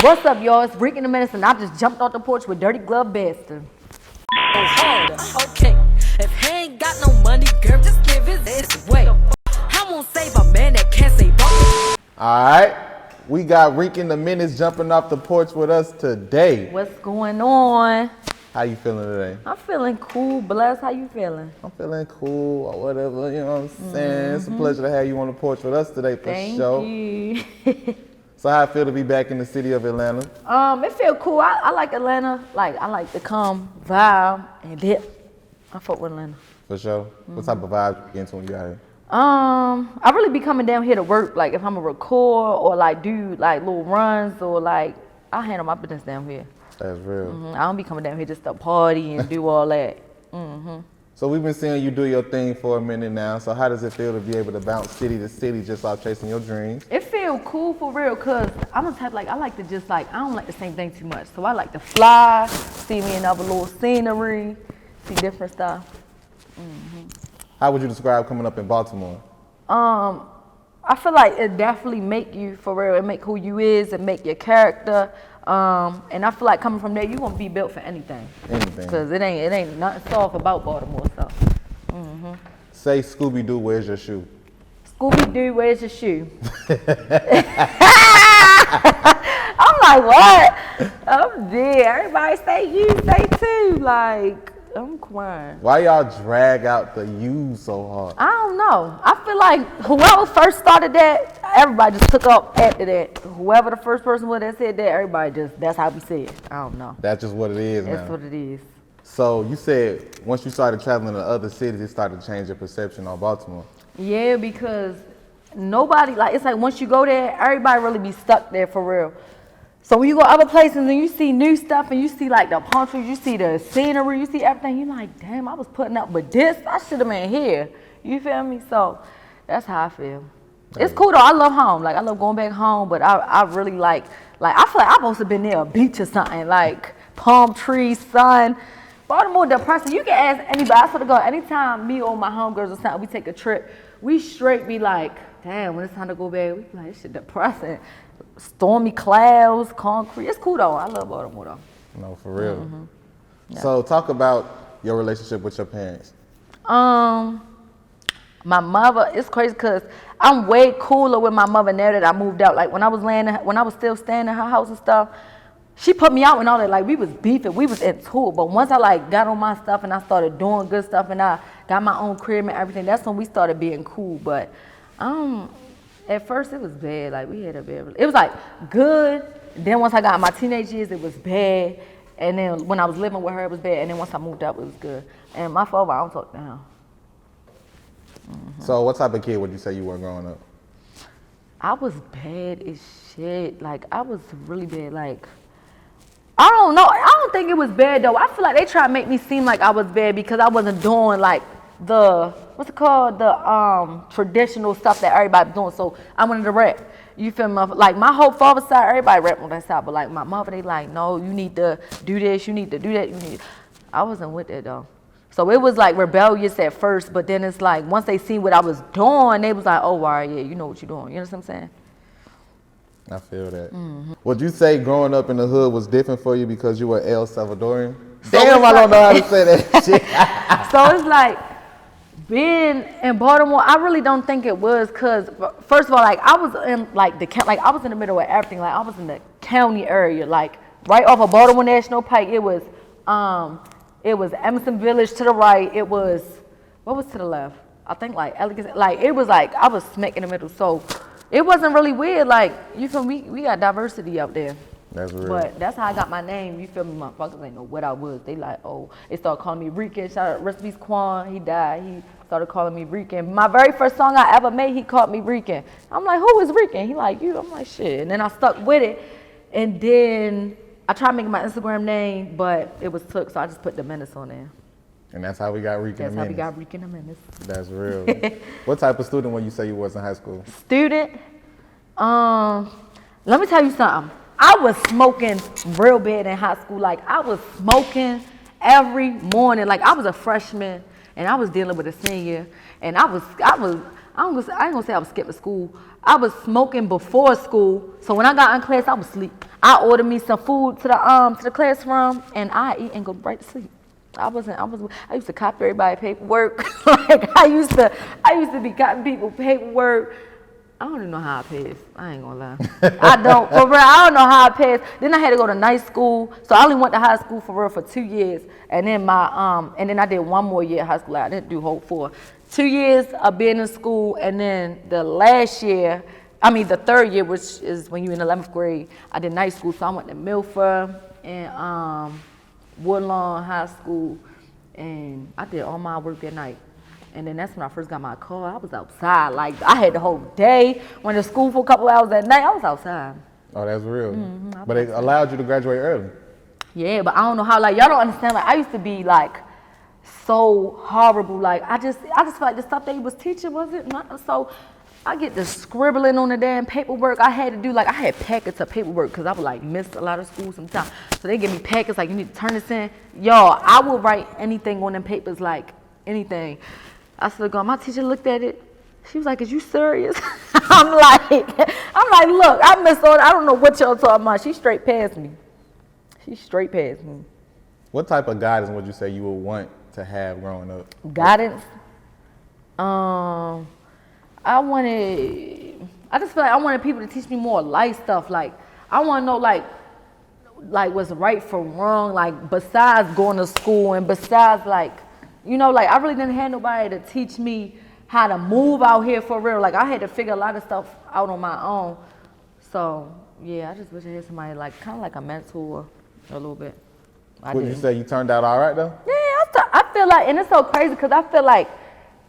What's up, y'all? It's Rican Da Menace, and I just jumped off the porch with Dirty Glove Bastard. Okay, if he ain't got no money, girl, just give his ass away. I won't save a man that can't save up. Alright, we got Rican Da Menace jumping off the porch with us today. What's going on? How you feeling today? I'm feeling cool, blessed. How you feeling? I'm feeling cool or whatever, you know what I'm saying? It's a pleasure to have you on the porch with us today for sure. Thank you. So how it feel to be back in the city of Atlanta? It feel cool. I like Atlanta. Like, I like to come, vibe, and dip. I fuck with Atlanta. For sure. What type of vibe you get into when you got here? I really be coming down here to work, like if I'm a record or like do like little runs or like I handle my business down here. That's real. I don't be coming down here just to party and do all that. So we've been seeing you do your thing for a minute now. So how does it feel to be able to bounce city to city just off chasing your dreams? It feel cool for real, cause I'm the type like I like to just like I don't like the same thing too much. So I like to fly, see me in other little scenery, see different stuff. How would you describe coming up in Baltimore? I feel like it definitely make you for real. It make who you is. It make your character. And I feel like coming from there, you gonna be built for anything. Anything. Cause it ain't nothing soft about Baltimore stuff. Say Scooby-Doo, where's your shoe? Scooby-Doo, where's your shoe? I'm like, what? I'm dead. Everybody say you, say too. Like, I'm crying. Why y'all drag out the U so hard? I don't know. I feel like whoever first started that, everybody just took up after that. Whoever the first person was that said that, everybody just, that's how we say it. I don't know. That's just what it is, man. That's what it is. So you said once you started traveling to other cities, it started to change your perception on Baltimore. Yeah, because nobody, like, it's like once you go there, everybody really be stuck there for real. So when you go other places and you see new stuff and you see like the palm trees, you see the scenery, you see everything, you're like, damn, I was putting up with this. I should have been here. You feel me? So that's how I feel. It's cool though. I love home. Like I love going back home, but I really like I feel like I supposed to have been near a beach or something, like palm trees, sun. Baltimore depressing. You can ask anybody. I swear to God, anytime me or my homegirls or something, we take a trip, we straight be like, damn, when it's time to go back, we be like, this shit depressing. Stormy clouds, concrete. It's cool though. I love Baltimore though. No, for real. Yeah. So talk about your relationship with your parents. My mother, it's crazy because I'm way cooler with my mother now that I moved out. Like when I was still staying in her house and stuff, she put me out and all that. Like we was beefing, we was into it. But once I like got on my stuff and I started doing good stuff and I got my own crib and everything, that's when we started being cool. But at first it was bad. Like we had a bad. It was like good. Then once I got my teenage years, it was bad. And then when I was living with her, it was bad. And then once I moved out, it was good. And my father, I don't talk to him. So what type of kid would you say you were growing up? I was bad as shit. Like I was really bad. Like I don't know. I don't think it was bad though. I feel like they try to make me seem like I was bad because I wasn't doing like the what's it called, the traditional stuff that everybody doing. So I wanted to rap. You feel me? Like my whole father's side, everybody rap on that side. But like my mother, they like, no, you need to do this. You need to do that. I wasn't with that though. So it was like rebellious at first, but then it's like once they seen what I was doing, they was like, oh, all right, yeah, you know what you're doing. You know what I'm saying? I feel that. Would you say growing up in the hood was different for you because you were El Salvadorian? Damn, I don't know how to say that shit. So it's like being in Baltimore, I really don't think it was because first of all, like I was in like I was in the middle of everything. Like I was in the county area, like right off of Baltimore National Pike. It was Emerson Village to the right. It was, what was to the left? I think like Elegance. Like it was like I was smack in the middle. So it wasn't really weird. Like you feel me? We got diversity out there. That's real. But that's how I got my name. You feel me? Motherfuckers ain't know what I was. They like, oh, they started calling me Rican. Shout out Recipes Quan. He died. He started calling me Rican. My very first song I ever made, he called me Rican. I'm like, who is Rican? He like, you. I'm like, shit. And then I stuck with it. And then I tried making my Instagram name, but it was took, so I just put Da Menace on there. And that's how we got Rican Da Menace. That's how we got Rican Da Menace. That's real. What type of student would you say you was in high school? Student? Let me tell you something. I was smoking real bad in high school. Like I was smoking every morning. Like I was a freshman and I was dealing with a senior, and I was I ain't gonna say I was skipping school. I was smoking before school. So when I got in class, I was asleep. I ordered me some food to the classroom, and I eat and go right to sleep. I used to copy everybody's paperwork. Like I used to be copying people's paperwork. I don't even know how I passed. I ain't gonna lie. I don't. For real, I don't know how I passed. Then I had to go to night school. So I only went to high school for real for 2 years. And then and then I did 1 more year of high school. I didn't do whole 4. 2 years of being in school, and then the third year, which is when you're in 11th grade, I did night school. So I went to Milford and Woodlawn High School, and I did all my work at night. And then that's when I first got my car. I was outside. Like, I had the whole day. Went to school for a couple hours at night. I was outside. Oh, that's real. But it allowed you to graduate early. Yeah, but I don't know how. Like, y'all don't understand. Like, I used to be, like, so horrible. Like, I just feel like the stuff they was teaching wasn't not so. I get the scribbling on the damn paperwork. I had to do, like, I had packets of paperwork because I would, like, miss a lot of school sometimes. So they give me packets, like, you need to turn this in. Y'all, I will write anything on them papers, like, anything. I said, my teacher looked at it. She was like, is you serious? I'm like, look, I missed all. I don't know what y'all talking about. She straight past me. What type of guidance would you say you would want to have growing up? Guidance? I just feel like I wanted people to teach me more life stuff. Like, I want to know, like what's right from wrong, like, besides going to school and besides, like, you know, like, I really didn't have nobody to teach me how to move out here for real. Like, I had to figure a lot of stuff out on my own. So, yeah, I just wish I had somebody, like, kind of like a mentor a little bit. Would you say you turned out all right, though? Yeah, I feel like, and it's so crazy because I feel like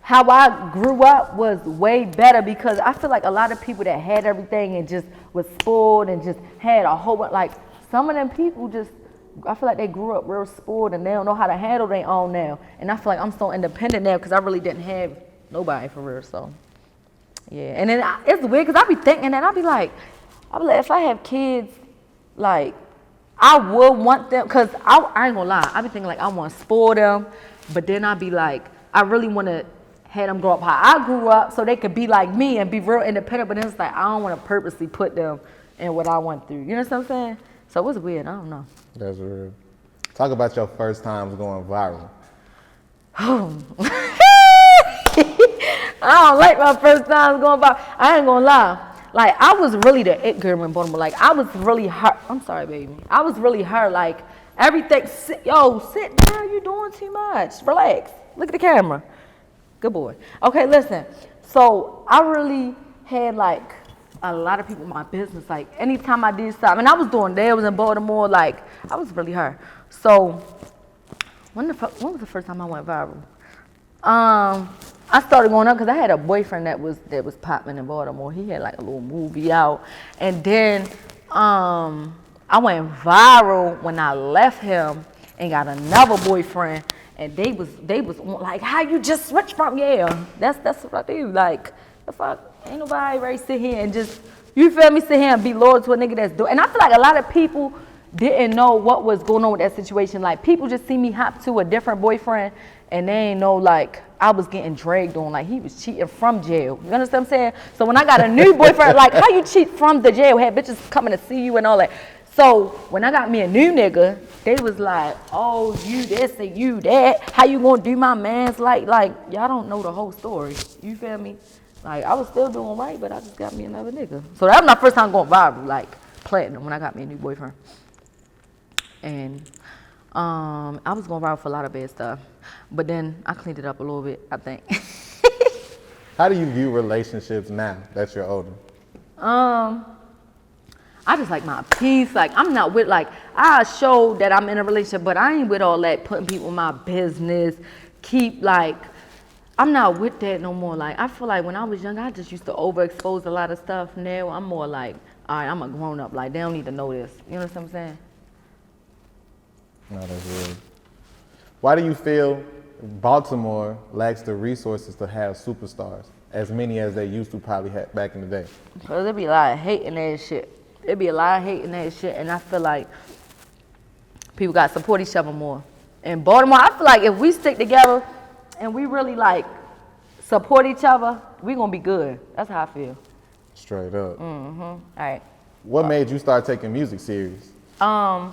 how I grew up was way better because I feel like a lot of people that had everything and just was spoiled and just had a whole bunch, like, some of them people just, I feel like they grew up real spoiled and they don't know how to handle their own now. And I feel like I'm so independent now because I really didn't have nobody for real. So, yeah. And then it's weird because I be thinking that. I be like, if I have kids, like, I would want them, because I ain't gonna lie. I be thinking, like, I want to spoil them. But then I be like, I really want to have them grow up how I grew up so they could be like me and be real independent. But then it's like, I don't want to purposely put them in what I went through. You know what I'm saying? So it's weird. I don't know. That's real. Talk about your first times going viral. I don't like my first times going viral. I ain't gonna lie. Like, I was really the it girl in Baltimore. Like, I was really hurt. I'm sorry, baby. I was really hurt. Like, everything. Sit down. You're doing too much. Relax. Look at the camera. Good boy. Okay, listen. So, I really had, like, a lot of people in my business. Like, anytime I did something, and I was doing nails in Baltimore, like, I was really hurt. So, when was the first time I went viral? I started going up because I had a boyfriend that was popping in Baltimore. He had, like, a little movie out. And then I went viral when I left him and got another boyfriend. And they was like, how you just switch from? Yeah, that's what I do. Like, the fuck, ain't nobody ready to sit here and just, you feel me, sit here and be loyal to a nigga that's doing. And I feel like a lot of people didn't know what was going on with that situation. Like, people just see me hop to a different boyfriend and they ain't know, like, I was getting dragged on. Like, he was cheating from jail. You understand what I'm saying? So when I got a new boyfriend, like, how you cheat from the jail? Had bitches coming to see you and all that. So when I got me a new nigga, they was like, oh, you this and you that. How you gonna do my mans? Like, y'all don't know the whole story. You feel me? Like, I was still doing right, but I just got me another nigga. So that was my first time going viral, like, platinum, when I got me a new boyfriend. And I was going viral for a lot of bad stuff. But then I cleaned it up a little bit, I think. How do you view relationships now that you're older? I just like my peace. Like, I'm not with, like, I show that I'm in a relationship, but I ain't with all that putting people in my business. I'm not with that no more. Like, I feel like when I was young, I just used to overexpose a lot of stuff. Now I'm more like, all right, I'm a grown up. Like, they don't need to know this. You know what I'm saying? No, that's weird. Why do you feel Baltimore lacks the resources to have superstars, as many as they used to probably have back in the day? Because there be a lot of hate in that shit. There be a lot of hate in that shit, and I feel like people got to support each other more. In Baltimore, I feel like if we stick together and we really, like, support each other, we gonna be good. That's how I feel. Straight up. All right. What made you start taking music serious? I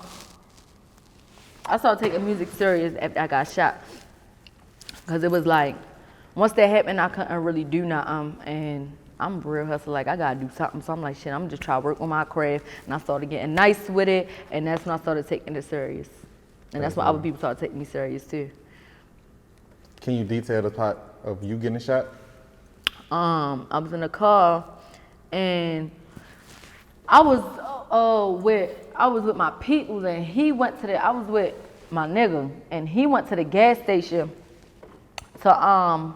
started taking music serious after I got shot. Cause it was like, once that happened, I couldn't really do nothing. And I'm a real hustler, like I gotta do something. So I'm like, shit, I'm just trying to work on my craft. And I started getting nice with it. And that's when I started taking it serious. And that's when other people started taking me serious too. Can you detail the part of you getting shot? I was in a car and I was with my peoples, and he went to I was with my nigga, and he went to the gas station to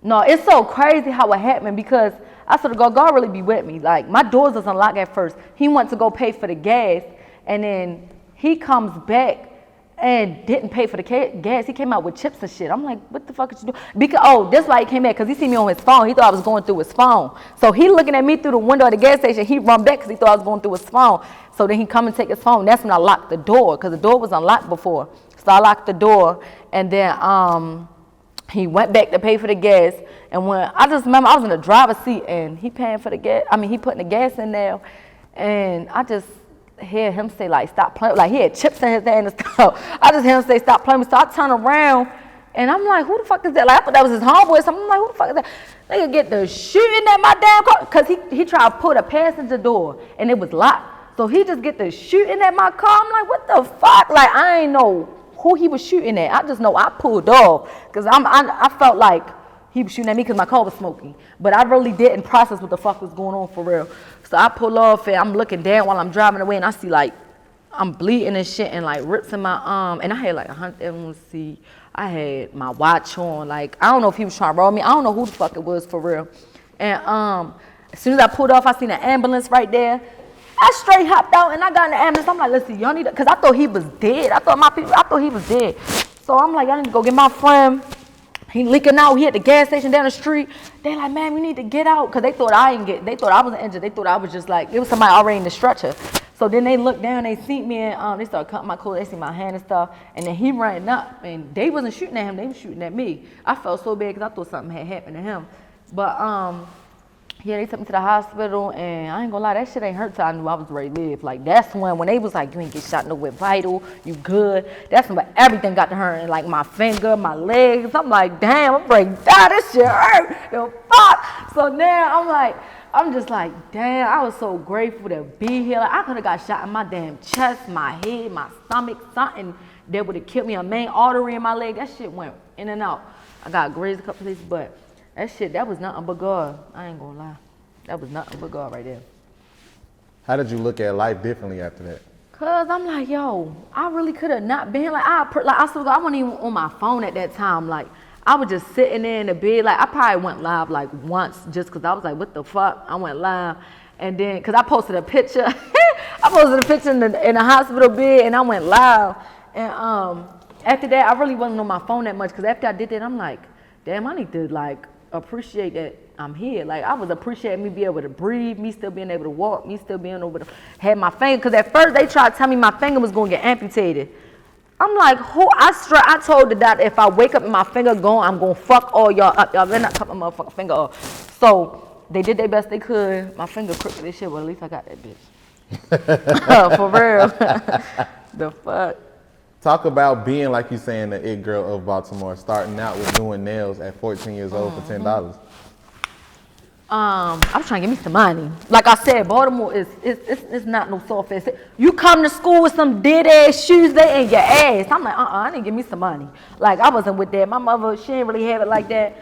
no, it's so crazy how it happened, because I sort of go, God really be with me. Like, my doors was unlocked at first. He went to go pay for the gas, and then he comes back and didn't pay for the gas. He came out with chips and shit. I'm like, what the fuck did you do? Because, that's why he came back, because he seen me on his phone. He thought I was going through his phone. So he looking at me through the window of the gas station. He run back because he thought I was going through his phone. So then he come and take his phone. That's when I locked the door, because the door was unlocked before. So I locked the door, and then he went back to pay for the gas. And when I just remember I was in the driver's seat, and he paying for the gas. I mean, he putting the gas in there, and I just hear him say, like, stop playing. Like, he had chips in his hand and stuff. I just hear him say, stop playing. So I turn around, and I'm like, who the fuck is that? Like, I thought that was his homeboy. So I'm like, who the fuck is that? Nigga get the shooting at my damn car. Because he tried to pull the passenger door, and it was locked. So he just get the shooting at my car. I'm like, what the fuck? Like, I ain't know who he was shooting at. I just know I pulled off, because I felt like he was shooting at me because my car was smoking. But I really didn't process what the fuck was going on for real. So I pull off, and I'm looking down while I'm driving away, and I see, like, I'm bleeding and shit, and, like, rips in my arm. And I had, like, I had my watch on. Like, I don't know if he was trying to roll me. I don't know who the fuck it was for real. And as soon as I pulled off, I seen an ambulance right there. I straight hopped out, and I got in the ambulance. I'm like, listen, y'all need to, because I thought he was dead. I thought he was dead. So I'm like, y'all need to go get my friend. He leaking out. He at the gas station down the street. They like, man, we need to get out, because they thought I wasn't injured. They thought I was just like, it was somebody already in the stretcher. So then they looked down, they seen me, and they started cutting my clothes. They see my hand and stuff. And then he ran up, and they wasn't shooting at him. They was shooting at me. I felt so bad because I thought something had happened to him. But yeah, they took me to the hospital, and I ain't gonna lie, that shit ain't hurt till I knew I was ready to live. Like, that's when they was like, you ain't get shot nowhere vital, you good. That's when everything got to hurt, like my finger, my legs. I'm like, damn, I'm ready to die, this shit hurt, the fuck. So now I'm just like, damn, I was so grateful to be here. Like, I could have got shot in my damn chest, my head, my stomach, something that would have killed me, a main artery in my leg. That shit went in and out. I got grazed a couple places, but that was nothing but God. I ain't gonna lie. That was nothing but God right there. How did you look at life differently after that? Cause I'm like, yo, I really could have not been like I wasn't even on my phone at that time. Like, I was just sitting there in the bed. Like, I probably went live like once just cause I was like, what the fuck? I went live, and then cause I posted a picture. I posted a picture in the hospital bed, and I went live. And after that, I really wasn't on my phone that much, cause after I did that, I'm like, damn, I need to like appreciate that I'm here. Like, I was appreciating me being able to breathe, me still being able to walk, me still being able to have my finger. Because at first they tried to tell me my finger was going to get amputated. I'm like, I told the doctor, if I wake up and my finger gone, I'm going to fuck all y'all up. Y'all better not cut my motherfucking finger off. So they did their best they could. My finger crooked as shit, but at least I got that bitch. For real. The fuck. Talk about being, like you saying, the it girl of Baltimore, starting out with doing nails at 14 years old for $10. I was trying to get me some money. Like I said, Baltimore is not no soft ass. You come to school with some dead ass shoes, they in your ass. I'm like, I need to give me some money. Like, I wasn't with that. My mother, she didn't really have it like that.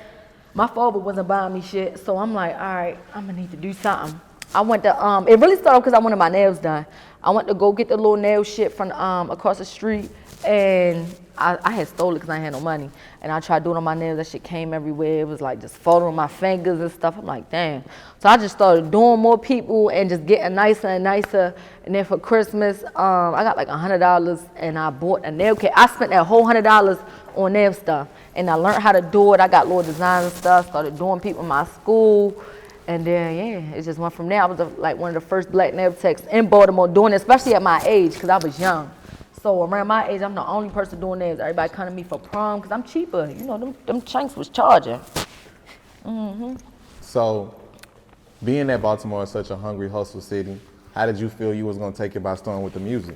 My father wasn't buying me shit. So I'm like, all right, I'm gonna need to do something. I went to, it really started because I wanted my nails done. I went to go get the little nail shit from across the street, and I had stolen it because I ain't had no money. And I tried doing on my nails, that shit came everywhere. It was like just falling on my fingers and stuff. I'm like, damn. So I just started doing more people and just getting nicer and nicer. And then for Christmas, I got like $100 and I bought a nail kit. I spent that whole $100 on nail stuff. And I learned how to do it. I got little designs and stuff, started doing people in my school. And then, yeah, it just went from there. I was like one of the first black nail techs in Baltimore doing it, especially at my age, because I was young. So around my age, I'm the only person doing nails. Everybody come to me for prom, because I'm cheaper. You know, them chanks was charging. So, being that Baltimore is such a hungry hustle city, how did you feel you was gonna take it by storm with the music?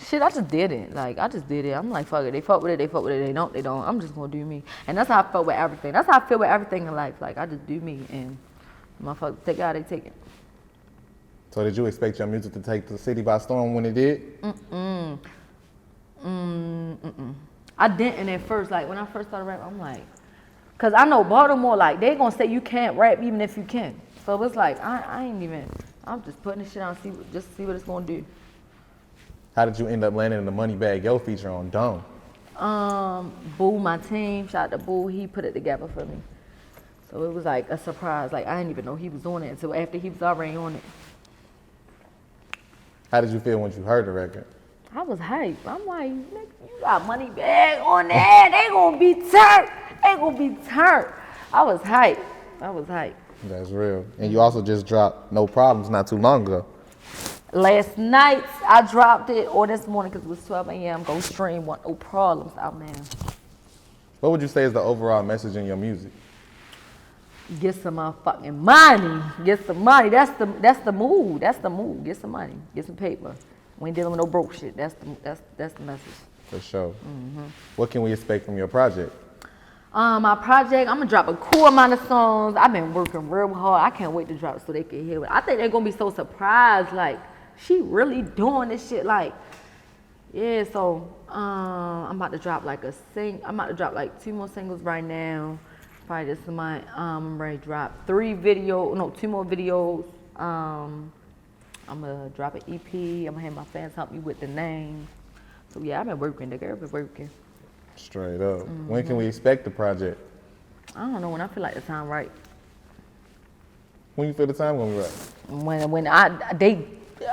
Shit, I just did it. Like, I just did it. I'm like, fuck it. They fuck with it, they fuck with it. They don't, they don't. I'm just gonna do me. And that's how I felt with everything. That's how I feel with everything in life. Like, I just do me, and motherfuckers take it how they take it. So did you expect your music to take the city by storm when it did? I didn't at first. Like, when I first started rapping, I'm like, cause I know Baltimore, like, they gonna say you can't rap even if you can. So it's like, I ain't even, I'm just putting this shit on, just to see what it's gonna do. How did you end up landing in the Moneybagg Yo feature on Dome? Boo, my team, shout out to Boo, he put it together for me. So it was like a surprise. Like, I didn't even know he was on it until after he was already on it. How did you feel when you heard the record? I was hyped. I'm like, nigga, you got Moneybagg on there. They gonna be turned. They gonna be turned. I was hyped. That's real. And you also just dropped No Problems not too long ago. Last night, I dropped it, or this morning, because it was 12 a.m. Go stream, want no problems out now. What would you say is the overall message in your music? Get some motherfucking money. Get some money. That's the move. That's the move. Get some money. Get some paper. We ain't dealing with no broke shit. That's the message. For sure. What can we expect from your project? My project, I'm gonna drop a cool amount of songs. I've been working real hard. I can't wait to drop it so they can hear it. I think they're gonna be so surprised, like, she really doing this shit, like, yeah, so I'm about to drop like I'm about to drop like 2 more singles right now. Probably this month. I'm ready to drop 2 more videos. I'm gonna drop an EP. I'm gonna have my fans help me with the name. So yeah, I've been working, the girl been working. Straight up. When can we expect the project? I don't know, when I feel like the time right. When you feel the time gonna be right? When they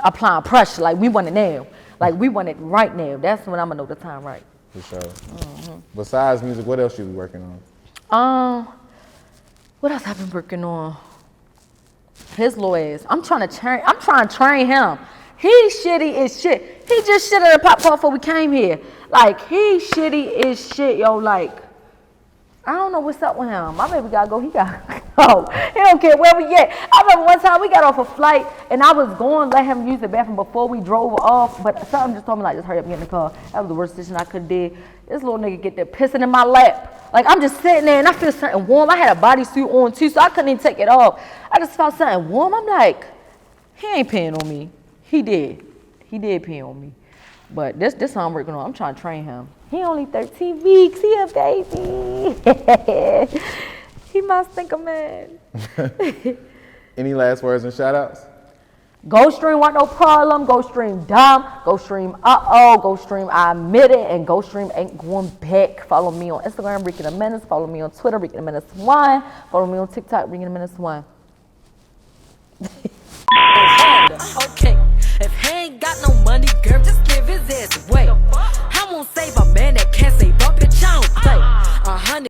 applying pressure, like we want it now. Like we want it right now. That's when I'm gonna know the time right. For sure. Besides music, what else you be working on? What else I've been working on? His little ass. I'm trying to train him. He shitty as shit. He just shit at a pop before we came here. Like, he shitty as shit, yo. Like, I don't know what's up with him. My baby gotta go. He gotta go. He don't care where we at. I remember one time we got off a flight and I was going to let him use the bathroom before we drove off. But something just told me, like, just hurry up and get in the car. That was the worst decision I could have did. This little nigga get there pissing in my lap. Like, I'm just sitting there and I feel something warm. I had a bodysuit on too, so I couldn't even take it off. I just felt something warm. I'm like, he ain't peeing on me. He did pee on me. But this how I'm working on. I'm trying to train him. He only 13 weeks. He a baby. He must think a man. Any last words and shout outs? Go stream Want No Problem. Go stream Dumb. Go stream Uh-Oh. Go stream I Admit It. And go stream Ain't Going Back. Follow me on Instagram, Rican Da Menace. Follow me on Twitter, Rican Da Menace 1. Follow me on TikTok, Rican Da Menace 1.